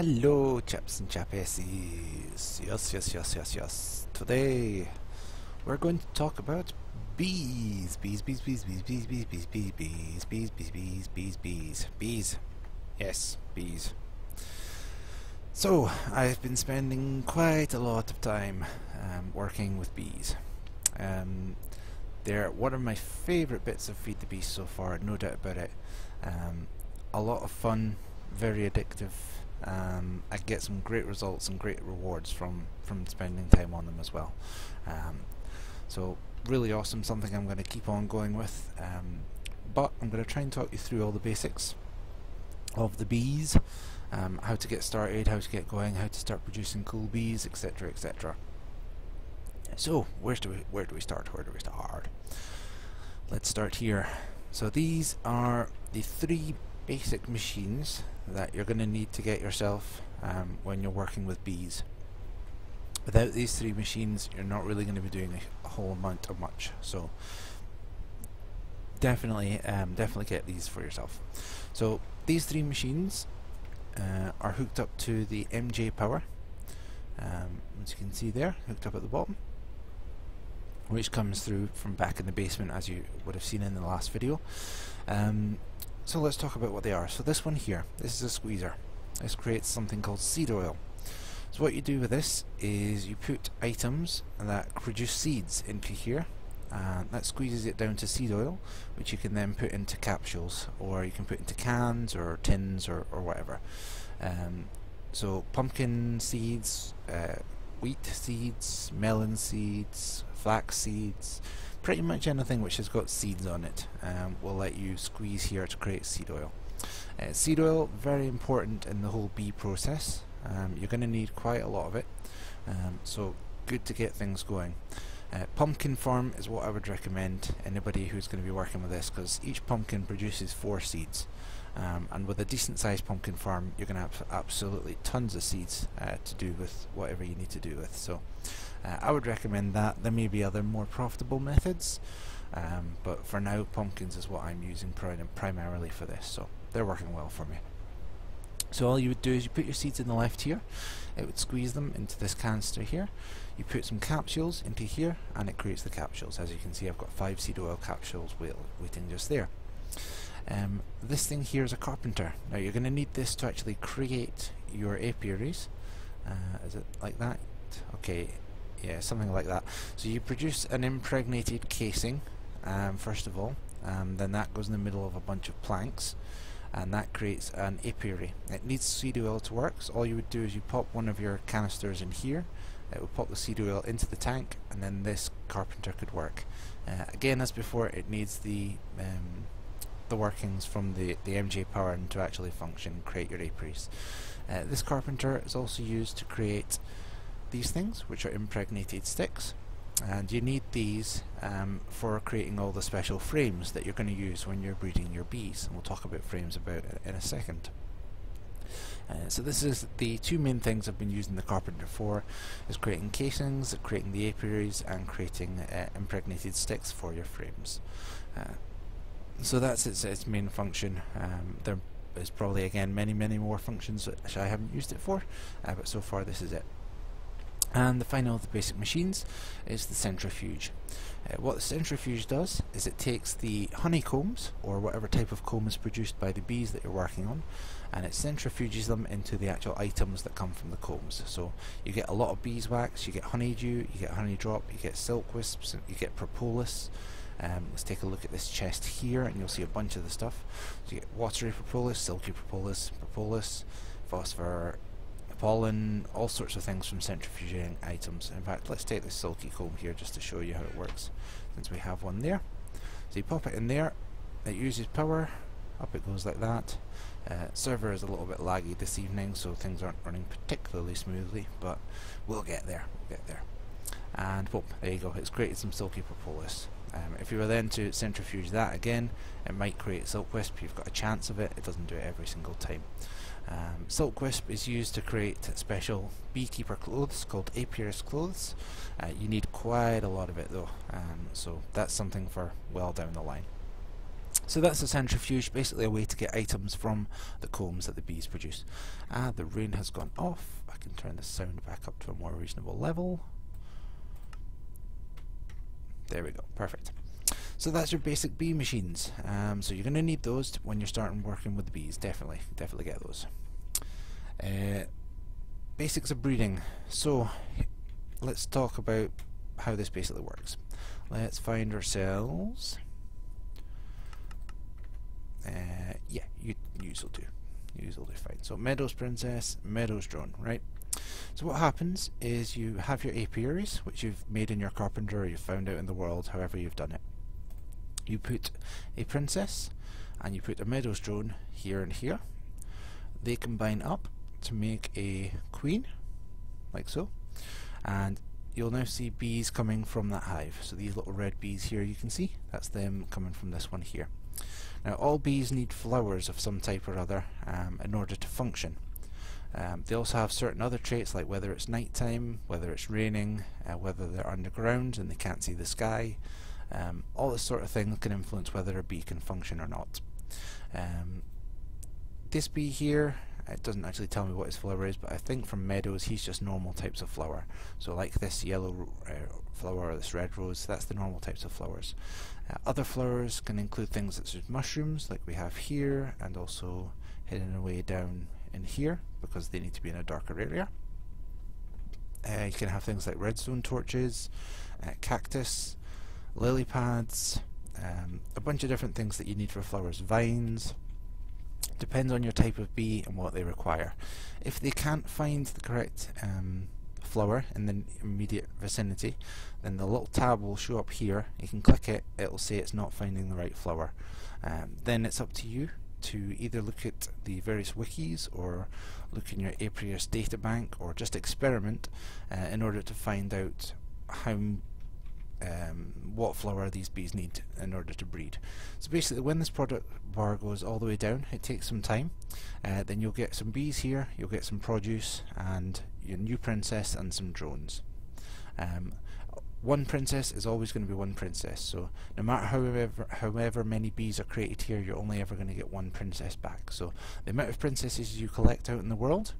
Hello chaps and chappesses. Yes. Today we're going to talk about bees. Bees. Yes, bees. So I've been spending quite a lot of time working with bees. They're one of my favourite bits of Feed the Beast so far, no doubt about it. A lot of fun, very addictive. I get some great results and great rewards from spending time on them as well. So really awesome, something I'm going to keep on going with. But I'm going to try and talk you through all the basics of the bees, how to get started, how to get going, how to start producing cool bees, etc., etc. So where do we start? Let's start here. So these are the three basic machines that you're going to need to get yourself when you're working with bees. Without these three machines, you're not really going to be doing a whole amount of much. So definitely get these for yourself. So these three machines are hooked up to the MJ power, as you can see there, hooked up at the bottom, which comes through from back in the basement, as you would have seen in the last video. So let's talk about what they are. So this one here, this is a squeezer. This creates something called seed oil. So what you do with this is you put items that produce seeds into here, and that squeezes it down to seed oil, which you can then put into capsules, or you can put into cans or tins or whatever. So pumpkin seeds, wheat seeds, melon seeds, flax seeds, pretty much anything which has got seeds on it will let you squeeze here to create seed oil. Seed oil, very important in the whole bee process. You're going to need quite a lot of it, so good to get things going. Pumpkin farm is what I would recommend anybody who's going to be working with this, because each pumpkin produces 4 seeds. And with a decent sized pumpkin farm, you're going to have absolutely tons of seeds to do with whatever you need to do with. So I would recommend that. There may be other more profitable methods, but for now pumpkins is what I'm using primarily for this, so they're working well for me. So all you would do is you put your seeds in the left here, it would squeeze them into this canister here, you put some capsules into here and it creates the capsules. As you can see, I've got 5 seed oil capsules waiting just there. This thing here is a carpenter. Now you're going to need this to actually create your apiaries. Is it like that? Okay, yeah, something like that. So you produce an impregnated casing first of all, then that goes in the middle of a bunch of planks, and that creates an apiary. It needs seed oil to work, so all you would do is you pop one of your canisters in here, it will pop the seed oil into the tank, and then this carpenter could work. Again, as before, it needs the workings from the MJ power and to actually function and create your apiaries. This carpenter is also used to create these things, which are impregnated sticks, and you need these for creating all the special frames that you're going to use when you're breeding your bees, and we'll talk about frames in a second. So this is the two main things I've been using the carpenter for, is creating casings, creating the apiaries, and creating impregnated sticks for your frames. So that's its main function. There is probably again many more functions which I haven't used it for, but so far this is it. And the final of the basic machines is the centrifuge. What the centrifuge does is it takes the honeycombs, or whatever type of comb is produced by the bees that you're working on, and it centrifuges them into the actual items that come from the combs. So you get a lot of beeswax, you get honeydew, you get honey drop, you get silk wisps, and you get propolis. Let's take a look at this chest here and you'll see a bunch of the stuff. So you get watery propolis, silky propolis, phosphor, pollen, all sorts of things from centrifuging items. In fact, let's take this silky comb here just to show you how it works, since we have one there. So you pop it in there, it uses power, up it goes like that. Server is a little bit laggy this evening, so things aren't running particularly smoothly, but we'll get there, and boom, there you go, it's created some silky propolis. If you were then to centrifuge that again, it might create silk wisp. You've got a chance of it, it doesn't do it every single time. Silk wisp is used to create special beekeeper clothes called apiarist clothes. You need quite a lot of it though, so that's something for well down the line. So that's a centrifuge, basically a way to get items from the combs that the bees produce. The rain has gone off. I can turn the sound back up to a more reasonable level. There we go, perfect. So that's your basic bee machines. So you're going to need those when you're starting working with the bees. Definitely get those. Basics of breeding. So let's talk about how this basically works. Let's find ourselves. Yeah, use will do. Use will do fine. So Meadows Princess, Meadows Drone, right? So what happens is you have your apiaries, which you've made in your carpenter or you've found out in the world, however you've done it. You put a princess and you put a Meadows Drone here and here. They combine up to make a queen, like so. And you'll now see bees coming from that hive. So these little red bees here you can see, that's them coming from this one here. Now all bees need flowers of some type or other in order to function. They also have certain other traits, like whether it's nighttime, whether it's raining, whether they're underground and they can't see the sky. All this sort of thing can influence whether a bee can function or not. This bee here, it doesn't actually tell me what his flower is, but I think from Meadows he's just normal types of flower. So like this yellow flower or this red rose, that's the normal types of flowers. Other flowers can include things such as mushrooms, like we have here, and also hidden away down in here, because they need to be in a darker area. You can have things like redstone torches, cactus, lily pads, a bunch of different things that you need for flowers, vines. Depends on your type of bee and what they require. If they can't find the correct flower in the immediate vicinity, then the little tab will show up here. You can click it, it'll say it's not finding the right flower. Then it's up to you to either look at the various wikis or look in your Purist Data Bank or just experiment in order to find out how what flower these bees need in order to breed. So basically when this product bar goes all the way down, it takes some time, then you'll get some bees here, you'll get some produce and your new princess and some drones. One princess is always going to be one princess, so no matter however many bees are created here, you're only ever going to get one princess back. So the amount of princesses you collect out in the world,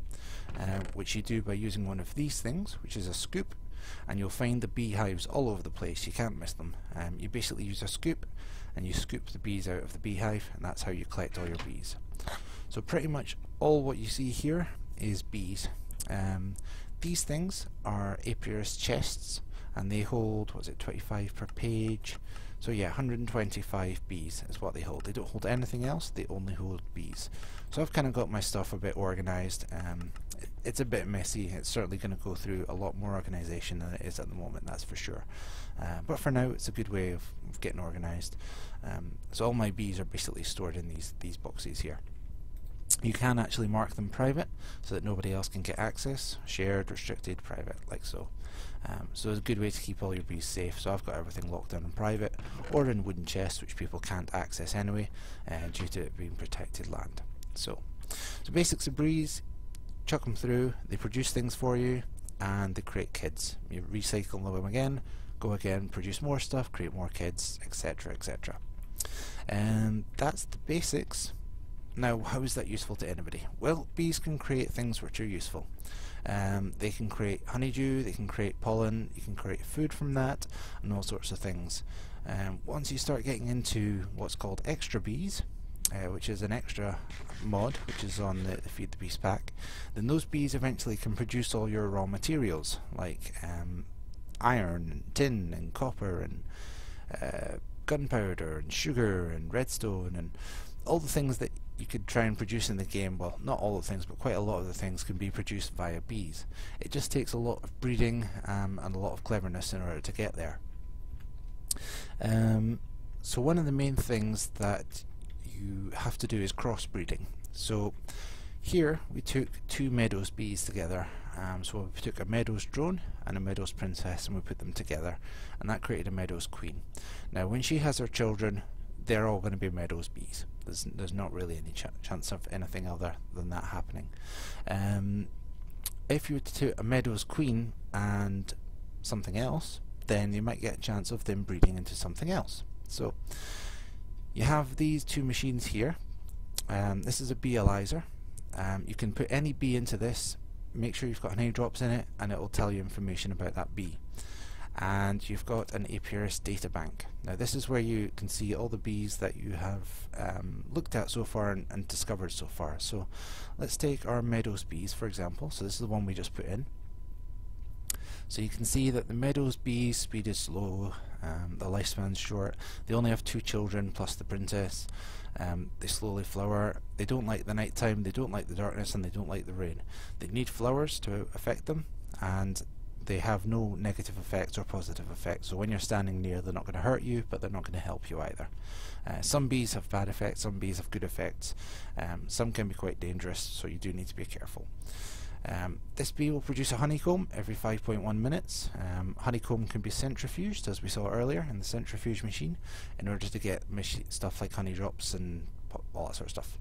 which you do by using one of these things, which is a scoop, and you'll find the beehives all over the place, you can't miss them. You basically use a scoop and you scoop the bees out of the beehive, and that's how you collect all your bees. So pretty much all what you see here is bees. These things are apiarist chests, and they hold, what is it, 25 per page? So yeah, 125 bees is what they hold. They don't hold anything else, they only hold bees. So I've kind of got my stuff a bit organised. It's a bit messy, it's certainly going to go through a lot more organisation than it is at the moment, that's for sure. But for now it's a good way of getting organised. So all my bees are basically stored in these boxes here. You can actually mark them private so that nobody else can get access. Shared, restricted, private, like so. So it's a good way to keep all your bees safe. So I've got everything locked down in private or in wooden chests, which people can't access anyway due to it being protected land. So basics of bees, chuck them through, they produce things for you and they create kids. You recycle them again, go again, produce more stuff, create more kids, etc, etc. And that's the basics. Now, how is that useful to anybody? Well, bees can create things which are useful. They can create honeydew, they can create pollen, you can create food from that, and all sorts of things. Once you start getting into what's called extra bees, which is an extra mod which is on the Feed the Bees pack, then those bees eventually can produce all your raw materials like iron and tin and copper and gunpowder and sugar and redstone and all the things that you could try and produce in the game. Well, not all the things, but quite a lot of the things can be produced via bees. It just takes a lot of breeding and a lot of cleverness in order to get there. So one of the main things that you have to do is crossbreeding. So here we took two Meadows bees together. So we took a Meadows drone and a Meadows princess and we put them together, and that created a Meadows queen. Now when she has her children, they're all going to be Meadows bees. There's not really any chance of anything other than that happening. If you were to take a Meadows queen and something else, then you might get a chance of them breeding into something else. So You have these two machines here. This is a beealyzer. You can put any bee into this, make sure you've got honey drops in it, and it will tell you information about that bee. And you've got an Purist Data Bank. Now this is where you can see all the bees that you have looked at so far and discovered so far. So let's take our meadows bees for example. So this is the one we just put in. So you can see that the meadows bees speed is slow, the lifespan's short, they only have 2 children plus the princess, they slowly flower, they don't like the night time, they don't like the darkness, and they don't like the rain. They need flowers to affect them, and they have no negative effects or positive effects. So when you're standing near, they're not going to hurt you, but they're not going to help you either. Some bees have bad effects, some bees have good effects, some can be quite dangerous, so you do need to be careful. This bee will produce a honeycomb every 5.1 minutes. Honeycomb can be centrifuged, as we saw earlier in the centrifuge machine, in order to get stuff like honey drops and all that sort of stuff.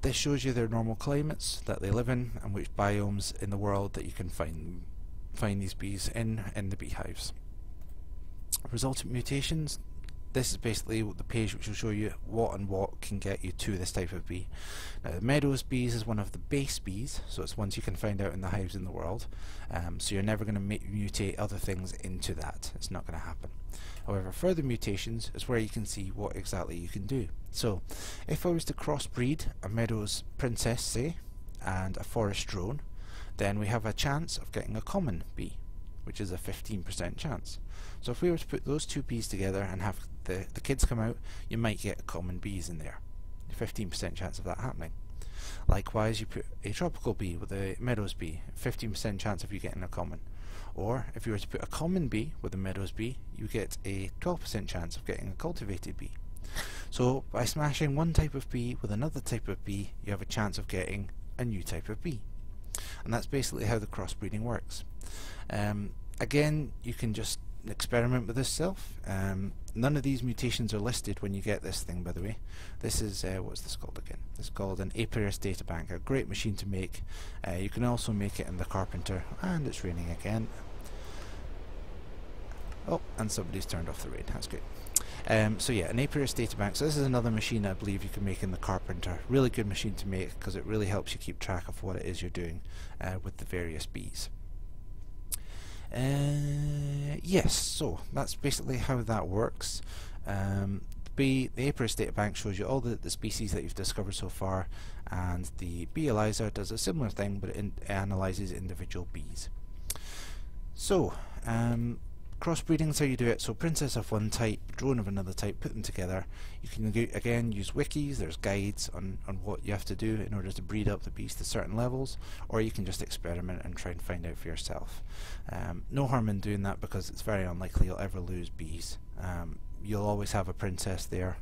This shows you their normal climates that they live in and which biomes in the world that you can find these bees in the beehives. Resultant mutations. This is basically the page which will show you what can get you to this type of bee. Now the meadows bees is one of the base bees, so it's ones you can find out in the hives in the world. So you're never going to mutate other things into that. It's not going to happen. However, further mutations is where you can see what exactly you can do. So if I was to crossbreed a meadows princess, say, and a forest drone, then we have a chance of getting a common bee, which is a 15% chance. So if we were to put those two bees together and have the kids come out, you might get common bees in there. 15% chance of that happening. Likewise, you put a tropical bee with a meadows bee, 15% chance of you getting a common. Or if you were to put a common bee with a meadows bee, you get a 12% chance of getting a cultivated bee. So by smashing one type of bee with another type of bee, you have a chance of getting a new type of bee. And that's basically how the crossbreeding works. Again, you can just experiment with this self. None of these mutations are listed when you get this thing, by the way. This is, what's this called again? It's called an Purist Data Bank, a great machine to make. You can also make it in the Carpenter, and it's raining again. Oh, and somebody's turned off the rain, that's good. So yeah, an Purist Data Bank. So this is another machine I believe you can make in the Carpenter. Really good machine to make because it really helps you keep track of what it is you're doing with the various bees. Yes, so that's basically how that works. The Purist Data Bank shows you all the species that you've discovered so far, and the Beealyzer does a similar thing, but it analyzes individual bees. So, crossbreeding is how you do it. So princess of one type, drone of another type, put them together. You can again use wikis, there's guides on what you have to do in order to breed up the bees to certain levels, or you can just experiment and try and find out for yourself. No harm in doing that because it's very unlikely you'll ever lose bees. You'll always have a princess there.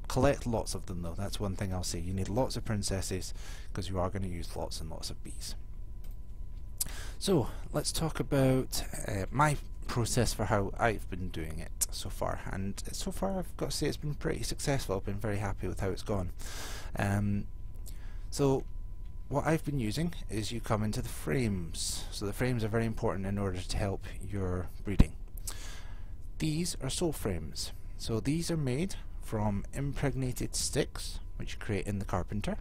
Collect lots of them though, that's one thing I'll say. You need lots of princesses because you are going to use lots and lots of bees. So let's talk about my process for how I've been doing it so far, and so far I've got to say it's been pretty successful. I've been very happy with how it's gone. So what I've been using is you come into the frames. So the frames are very important in order to help your breeding. These are soul frames. So these are made from impregnated sticks which you create in the Carpenter.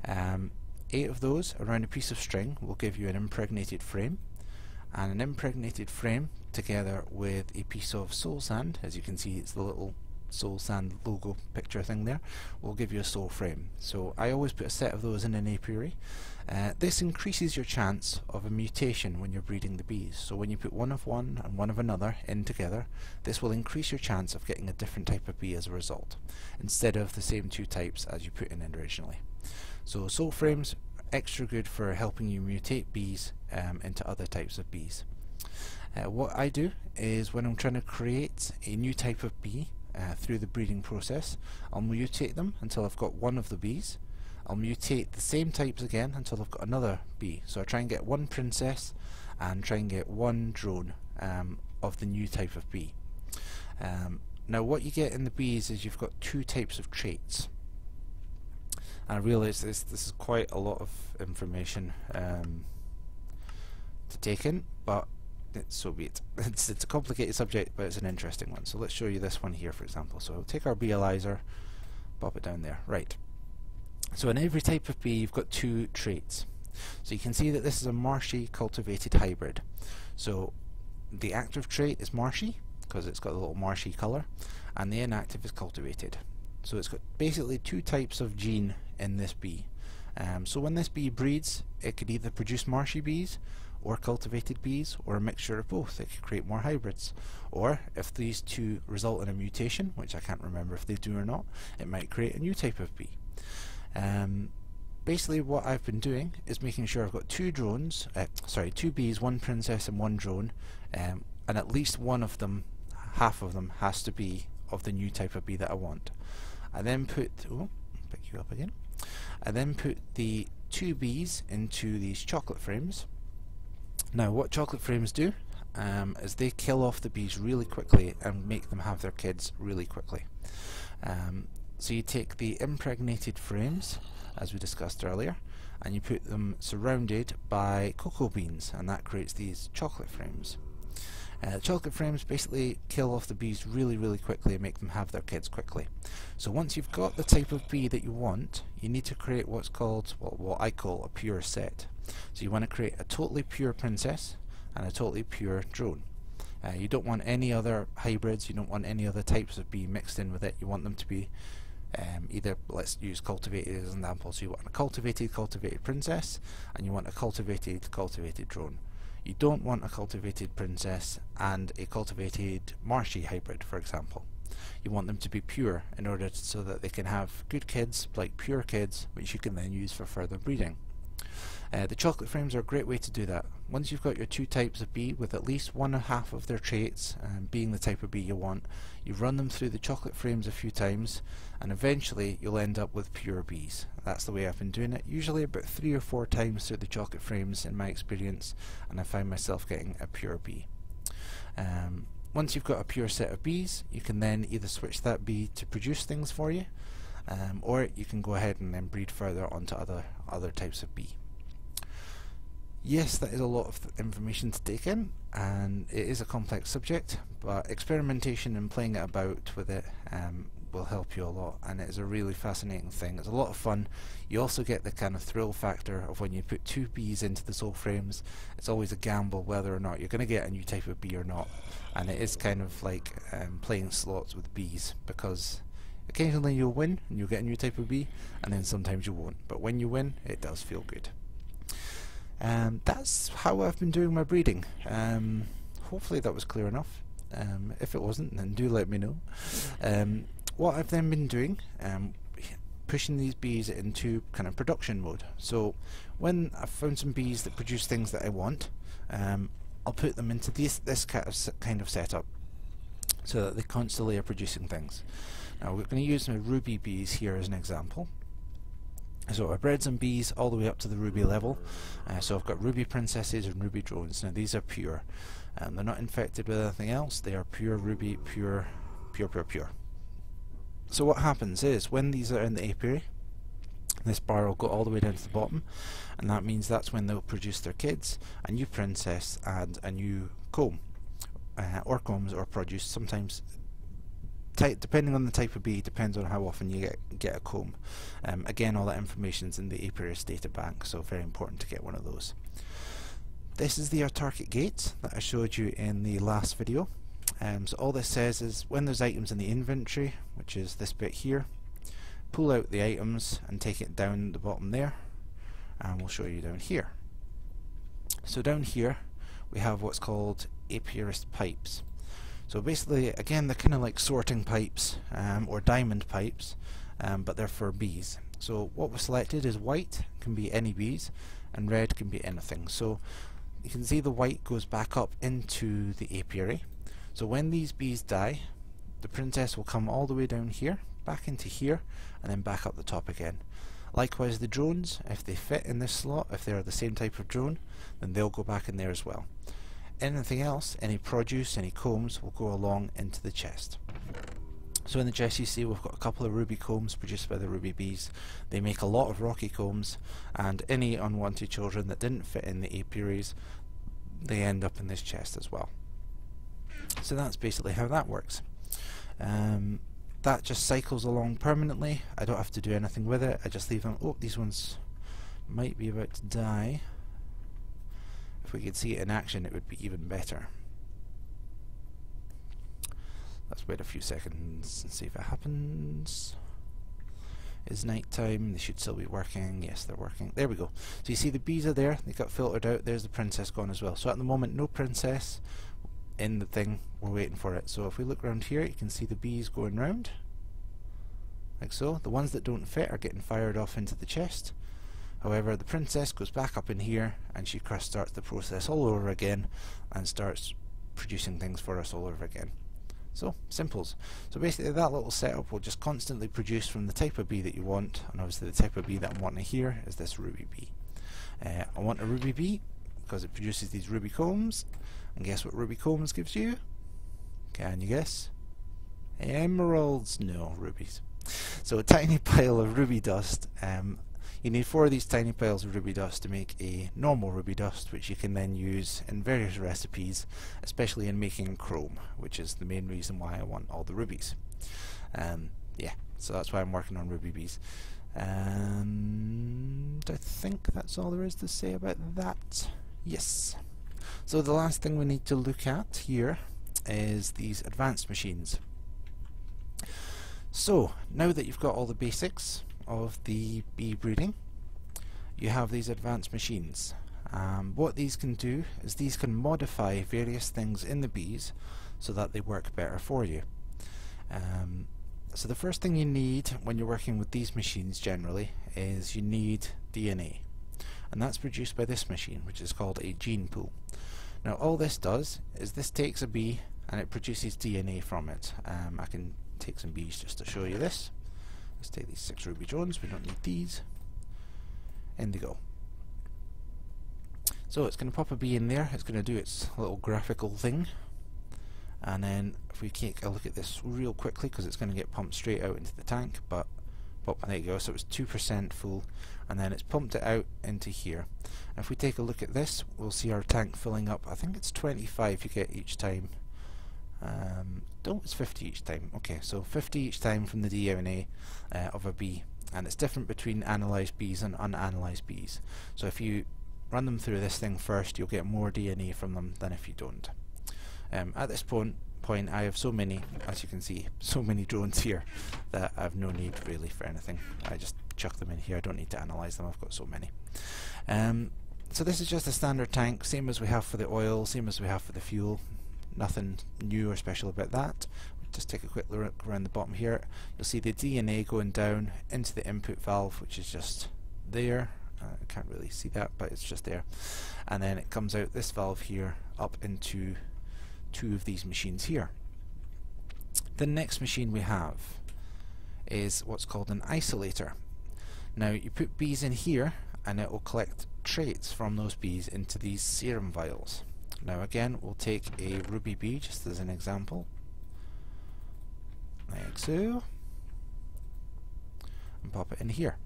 8 of those around a piece of string will give you an impregnated frame, and an impregnated frame together with a piece of soul sand, as you can see it's the little soul sand logo picture thing there, will give you a soul frame. So I always put a set of those in an apiary. This increases your chance of a mutation when you're breeding the bees. So when you put one of one and one of another in together, this will increase your chance of getting a different type of bee as a result, instead of the same 2 types as you put in originally. So soul frames, extra good for helping you mutate bees into other types of bees. What I do is when I'm trying to create a new type of bee through the breeding process, I'll mutate them until I've got one of the bees. I'll mutate the same types again until I've got another bee. So I try and get one princess and try and get one drone of the new type of bee. Now what you get in the bees is you've got 2 types of traits. I realise this is quite a lot of information to take in, but so be it. It's a complicated subject, but it's an interesting one. So let's show you this one here, for example. So take our Beealyzer, pop it down there. Right. So in every type of bee, you've got two traits. So you can see that this is a marshy cultivated hybrid. So the active trait is marshy, because it's got a little marshy colour, and the inactive is cultivated. So it's got basically two types of gene in this bee. So when this bee breeds, it could either produce marshy bees, or cultivated bees, or a mixture of both. It could create more hybrids. Or if these two result in a mutation, which I can't remember if they do or not, it might create a new type of bee. Basically what I've been doing is making sure I've got two bees, one princess and one drone, and at least one of them, half of them, has to be of the new type of bee that I want. I then put, pick you up again. I then put the two bees into these chocolate frames. Now what chocolate frames do is they kill off the bees really quickly and make them have their kids really quickly. So you take the impregnated frames, as we discussed earlier, and you put them surrounded by cocoa beans, and that creates these chocolate frames. Chocolate frames basically kill off the bees really quickly and make them have their kids quickly. So once you've got the type of bee that you want, you need to create what's called, well, what I call a pure set. So you want to create a totally pure princess and a totally pure drone. You don't want any other hybrids, you don't want any other types of bee mixed in with it. You want them to be either, let's use cultivated as an example. So you want a cultivated princess, and you want a cultivated drone. You don't want a cultivated princess and a cultivated marshy hybrid, for example. You want them to be pure in order so that they can have good kids, like pure kids, which you can then use for further breeding. The chocolate frames are a great way to do that. Once you've got your two types of bee with at least one and a half of their traits being the type of bee you want, you run them through the chocolate frames a few times, and eventually you'll end up with pure bees. That's the way I've been doing it, usually about 3 or 4 times through the chocolate frames in my experience, and I find myself getting a pure bee. Once you've got a pure set of bees, you can then either switch that bee to produce things for you, or you can go ahead and then breed further onto other types of bee. Yes, that is a lot of information to take in, and it is a complex subject, but experimentation and playing it about with it will help you a lot, and it is a really fascinating thing. It's a lot of fun. You also get the kind of thrill factor of when you put two bees into the soul frames. It's always a gamble whether or not you're going to get a new type of bee or not, and it is kind of like playing slots with bees, because occasionally you'll win and you'll get a new type of bee, and then sometimes you won't, but when you win, it does feel good. That's how I've been doing my breeding. Hopefully that was clear enough. If it wasn't, then do let me know. What I've then been doing, pushing these bees into kind of production mode. So when I've found some bees that produce things that I want, I'll put them into this kind of setup so that they constantly are producing things. Now we're going to use my ruby bees here as an example. So I bred some bees all the way up to the ruby level. So I've got ruby princesses and ruby drones. Now these are pure. They're not infected with anything else. They are pure ruby, pure. So what happens is when these are in the apiary, this bar will go all the way down to the bottom, and that means that's when they'll produce their kids, a new princess and a new comb, or combs or produce. Sometimes, depending on the type of bee, depends on how often you get a comb. Again, all that information is in the Purist Data Bank, so very important to get one of those. This is the autarkic gate that I showed you in the last video. So all this says is when there's items in the inventory, which is this bit here, pull out the items and take it down the bottom there, and we'll show you down here. So down here we have what's called Purist Pipes. So basically, again, they're kind of like sorting pipes or diamond pipes, but they're for bees. So what we've selected is white, can be any bees, and red can be anything. So you can see the white goes back up into the apiary. So when these bees die, the princess will come all the way down here, back into here, and then back up the top again. Likewise the drones, if they fit in this slot, if they're the same type of drone, then they'll go back in there as well. Anything else, any produce, any combs, will go along into the chest. So in the chest you see we've got a couple of ruby combs produced by the ruby bees. They make a lot of rocky combs, and any unwanted children that didn't fit in the apiaries, they end up in this chest as well. So that's basically how that works. That just cycles along permanently. I don't have to do anything with it. I just leave them. Oh, these ones might be about to die. If we could see it in action, it would be even better. Let's wait a few seconds and see if it happens. It's night time. They should still be working. Yes, they're working. There we go. So you see the bees are there. They got filtered out. There's the princess gone as well. So at the moment, no princess in the thing. We're waiting for it. So if we look around here, you can see the bees going round, like so. The ones that don't fit are getting fired off into the chest. However, the princess goes back up in here, and she starts the process all over again, and starts producing things for us all over again. So, simples. So basically that little setup will just constantly produce from the type of bee that you want, and obviously the type of bee that I'm wanting here is this ruby bee. I want a ruby bee because it produces these ruby combs, and guess what ruby combs gives you? Can you guess? Emeralds? No, rubies. So a tiny pile of ruby dust. You need 4 of these tiny piles of ruby dust to make a normal ruby dust, which you can then use in various recipes, especially in making chrome, which is the main reason why I want all the rubies. Yeah, so that's why I'm working on ruby bees. And I think that's all there is to say about that. Yes. So the last thing we need to look at here is these advanced machines. So now that you've got all the basics of the bee breeding, you have these advanced machines. What these can do is these can modify various things in the bees so that they work better for you. So the first thing you need when you're working with these machines generally is you need DNA, and that's produced by this machine, which is called a gene pool. Now all this does is this takes a bee and it produces DNA from it. I can take some bees just to show you this. Let's take these 6 ruby drones, we don't need these. In they go. So it's going to pop a bee in there, it's going to do its little graphical thing, and then if we take a look at this real quickly, because it's going to get pumped straight out into the tank, but there you go, so it's 2% full, and then it's pumped it out into here. And if we take a look at this, we'll see our tank filling up. I think it's 25 you get each time. No, it's 50 each time. Okay, so 50 each time from the DNA of a bee, and it's different between analysed bees and unanalyzed bees. So if you run them through this thing first, you'll get more DNA from them than if you don't. At this point I have so many, as you can see, so many drones here that I have no need really for anything. I just chuck them in here, I don't need to analyse them, I've got so many. So this is just a standard tank, same as we have for the oil, same as we have for the fuel. Nothing new or special about that. Just take a quick look around the bottom here. You'll see the DNA going down into the input valve, which is just there. I can't really see that, but it's just there. And then it comes out this valve here up into 2 of these machines here. The next machine we have is what's called an isolator. Now you put bees in here and it will collect traits from those bees into these serum vials. Now again, we'll take a ruby bee just as an example, like so, and pop it in here.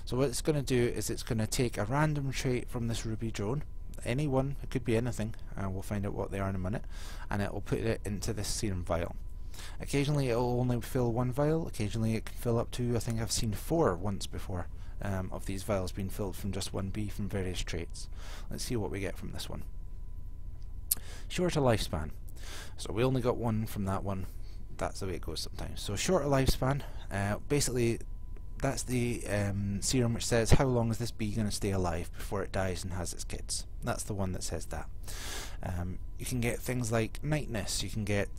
So what it's going to do is it's going to take a random trait from this ruby drone, any one, it could be anything, and we'll find out what they are in a minute, and it will put it into this serum vial. Occasionally it will only fill 1 vial, occasionally it can fill up to, I think I've seen 4 once before, of these vials being filled from just 1 bee from various traits. Let's see what we get from this one. Shorter lifespan. So we only got 1 from that one. That's the way it goes sometimes. So shorter lifespan, basically that's the serum which says how long is this bee going to stay alive before it dies and has its kids. That's the one that says that. You can get things like nightness, you can get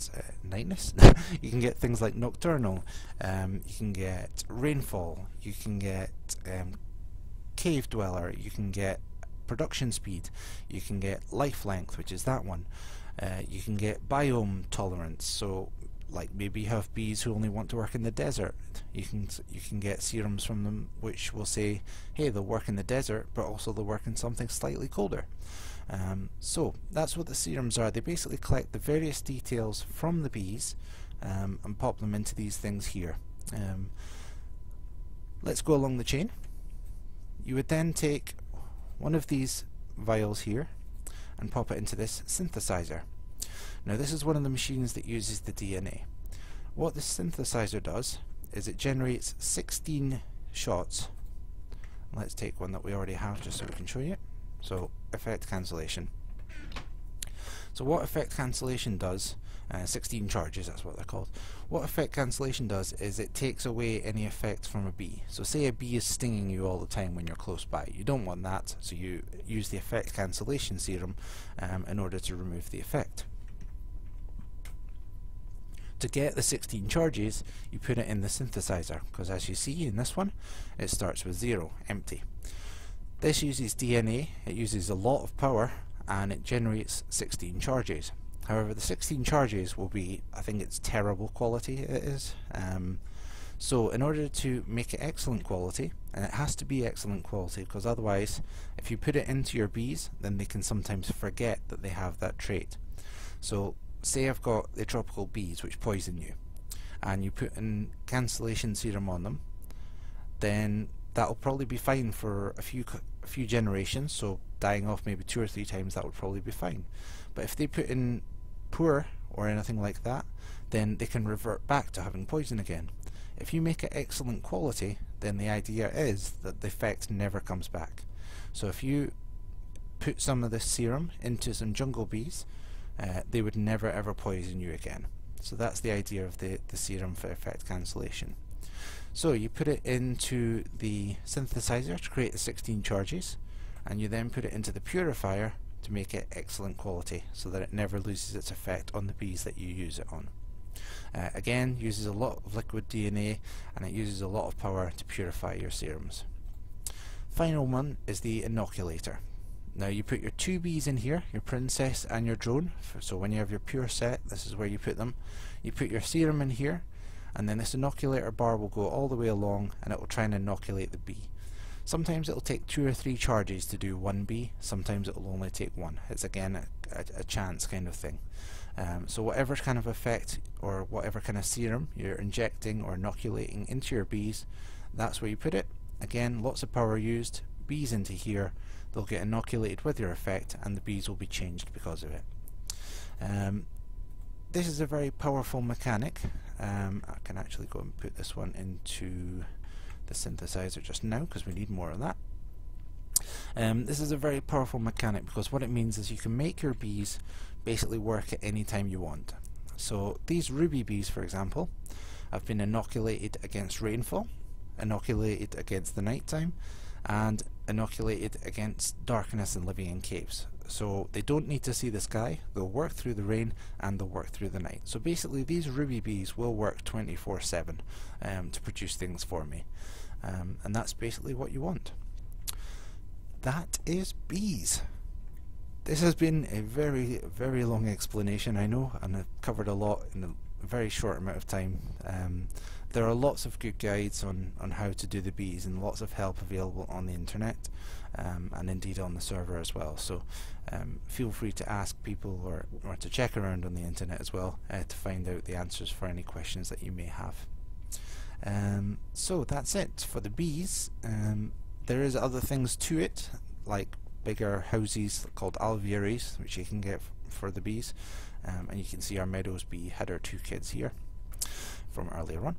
nightness? You can get things like nocturnal, you can get rainfall, you can get cave dweller, you can get production speed, you can get life length, which is that one. You can get biome tolerance, so like maybe you have bees who only want to work in the desert. You can get serums from them which will say, hey, they'll work in the desert, but also they'll work in something slightly colder. So that's what the serums are. They basically collect the various details from the bees and pop them into these things here. Let's go along the chain. You would then take one of these vials here and pop it into this synthesizer. Now this is one of the machines that uses the DNA. What this synthesizer does is it generates 16 shots. Let's take one that we already have just so we can show you. So effect cancellation. So what effect cancellation does, 16 charges, that's what they're called. What effect cancellation does is it takes away any effect from a bee. So say a bee is stinging you all the time when you're close by. You don't want that, so you use the effect cancellation serum in order to remove the effect. To get the 16 charges, you put it in the synthesizer, because as you see in this one, it starts with 0, empty. This uses DNA, it uses a lot of power, and it generates 16 charges. However, the 16 charges will be, I think it's terrible quality it is. So in order to make it excellent quality, and it has to be excellent quality, because otherwise if you put it into your bees, then they can sometimes forget that they have that trait. So say I've got the tropical bees which poison you, and you put in cancellation serum on them, then that'll probably be fine for a few generations, so dying off maybe 2 or 3 times, that would probably be fine. But if they put in poor or anything like that, then they can revert back to having poison again. If you make it excellent quality, then the idea is that the effect never comes back. So if you put some of this serum into some jungle bees, they would never ever poison you again. So that's the idea of the serum for effect cancellation. So you put it into the synthesizer to create the 16 charges, and you then put it into the purifier to make it excellent quality so that it never loses its effect on the bees that you use it on. Again, uses a lot of liquid DNA, and it uses a lot of power to purify your serums. Final one is the Inoculator. Now you put your 2 bees in here, your princess and your drone, so when you have your pure set, this is where you put them. You put your serum in here, and then this inoculator bar will go all the way along, and it will try and inoculate the bee. Sometimes it will take 2 or 3 charges to do 1 bee, sometimes it will only take 1. It's again a chance kind of thing. So whatever kind of effect or whatever kind of serum you're injecting or inoculating into your bees, that's where you put it. Again, lots of power used, bees into here, they'll get inoculated with your effect, and the bees will be changed because of it. This is a very powerful mechanic. I can actually go and put this one into the synthesizer just now because we need more of that. This is a very powerful mechanic because what it means is you can make your bees basically work at any time you want. So these ruby bees, for example, have been inoculated against rainfall, inoculated against the night time, and inoculated against darkness and living in caves. So they don't need to see the sky, they'll work through the rain and they'll work through the night. So basically these ruby bees will work 24/7 to produce things for me. And that's basically what you want. That is bees. This has been a very, very long explanation, I know, and I've covered a lot in a very short amount of time. There are lots of good guides on how to do the bees, and lots of help available on the internet, and indeed on the server as well. So feel free to ask people or to check around on the internet as well to find out the answers for any questions that you may have. So that's it for the bees. There is other things to it, like bigger houses called alvearies, which you can get for the bees, and you can see our meadows bee had her 2 kids here from earlier on.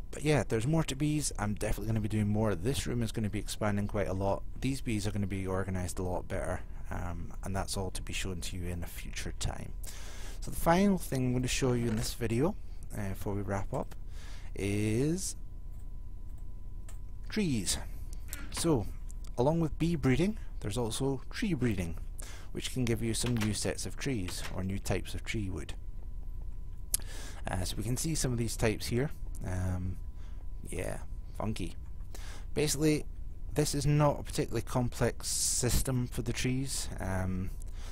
But yeah, there's more to bees. I'm definitely going to be doing more. This room is going to be expanding quite a lot. These bees are going to be organized a lot better, and that's all to be shown to you in a future time. So the final thing I'm going to show you in this video before we wrap up is trees. So along with bee breeding, there's also tree breeding, which can give you some new sets of trees or new types of tree wood. So we can see some of these types here. Yeah, funky. Basically, this is not a particularly complex system for the trees.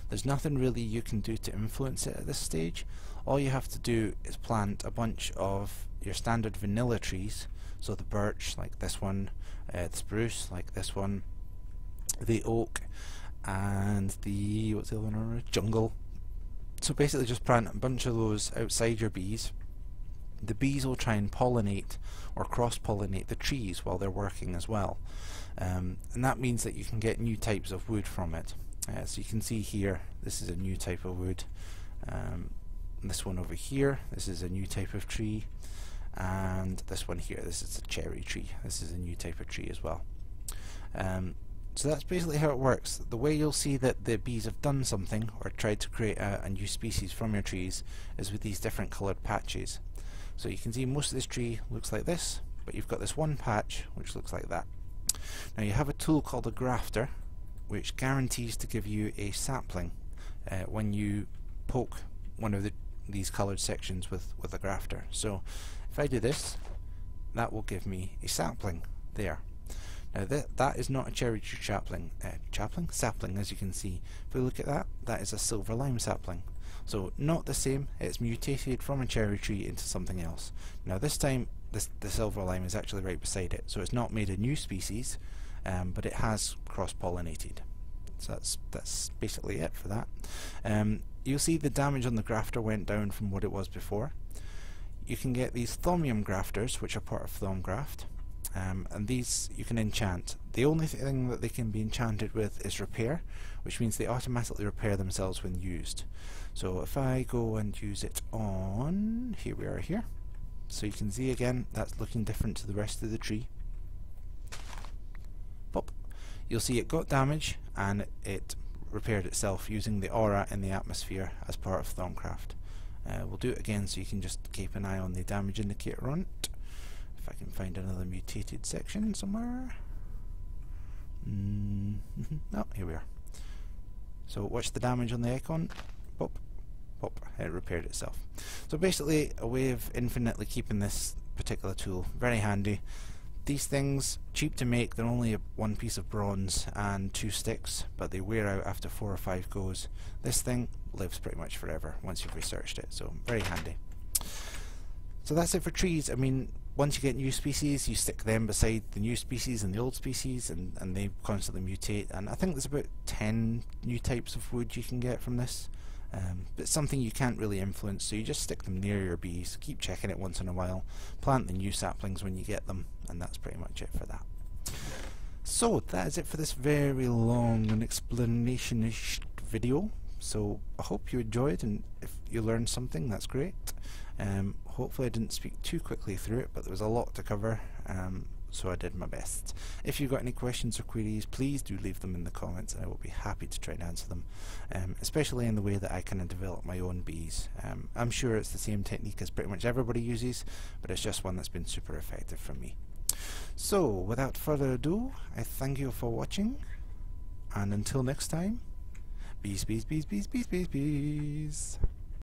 There's nothing really you can do to influence it at this stage. All you have to do is plant a bunch of your standard vanilla trees, so the birch like this one, the spruce like this one, the oak, and the, what's the other one, jungle. So basically just plant a bunch of those outside your bees. The bees will try and pollinate or cross-pollinate the trees while they're working as well, and that means that you can get new types of wood from it. So you can see here, this is a new type of wood. This one over here, this is a new type of tree. And this one here, this is a cherry tree. This is a new type of tree as well. So that's basically how it works. The way you'll see that the bees have done something or tried to create a new species from your trees is with these different coloured patches. So you can see most of this tree looks like this, but you've got this one patch which looks like that. Now you have a tool called a grafter which guarantees to give you a sapling when you poke one of these coloured sections with a grafter. So if I do this, that will give me a sapling there. Now that is not a cherry tree sapling, as you can see. If we look at that, that is a silver lime sapling. So not the same, it's mutated from a cherry tree into something else. Now this time the silver lime is actually right beside it, so it's not made a new species, but it has cross-pollinated. So that's basically it for that. You'll see the damage on the grafter went down from what it was before. You can get these Thorium Grafters, which are part of Thaumgraft. And these you can enchant. The only thing that they can be enchanted with is repair, which means they automatically repair themselves when used. So if I go and use it on, here we are here. So you can see again, that's looking different to the rest of the tree. Pop. You'll see it got damage and it repaired itself using the aura in the atmosphere as part of Thaumgraft. We'll do it again so you can just keep an eye on the damage indicator on it. If I can find another mutated section somewhere. Oh, here we are. So watch the damage on the icon. Pop, pop, it repaired itself. So basically a way of infinitely keeping this particular tool. Very handy. These things, cheap to make, they're only one piece of bronze and 2 sticks, but they wear out after 4 or 5 goes. This thing lives pretty much forever once you've researched it, so very handy. So that's it for trees. I mean, once you get new species, you stick them beside the new species and the old species, and they constantly mutate. And I think there's about 10 new types of wood you can get from this. But it's something you can't really influence, so you just stick them near your bees, keep checking it once in a while, plant the new saplings when you get them, and that's pretty much it for that. So that is it for this very long and explanation-ish video. So I hope you enjoyed, and if you learned something, that's great. Hopefully I didn't speak too quickly through it, but there was a lot to cover, so I did my best. If you've got any questions or queries, please do leave them in the comments and I will be happy to try and answer them, especially in the way that I kind of develop my own bees. I'm sure it's the same technique as pretty much everybody uses, but it's just one that's been super effective for me. So without further ado, I thank you for watching, and until next time, bees, bees, bees, bees, bees, bees, bees.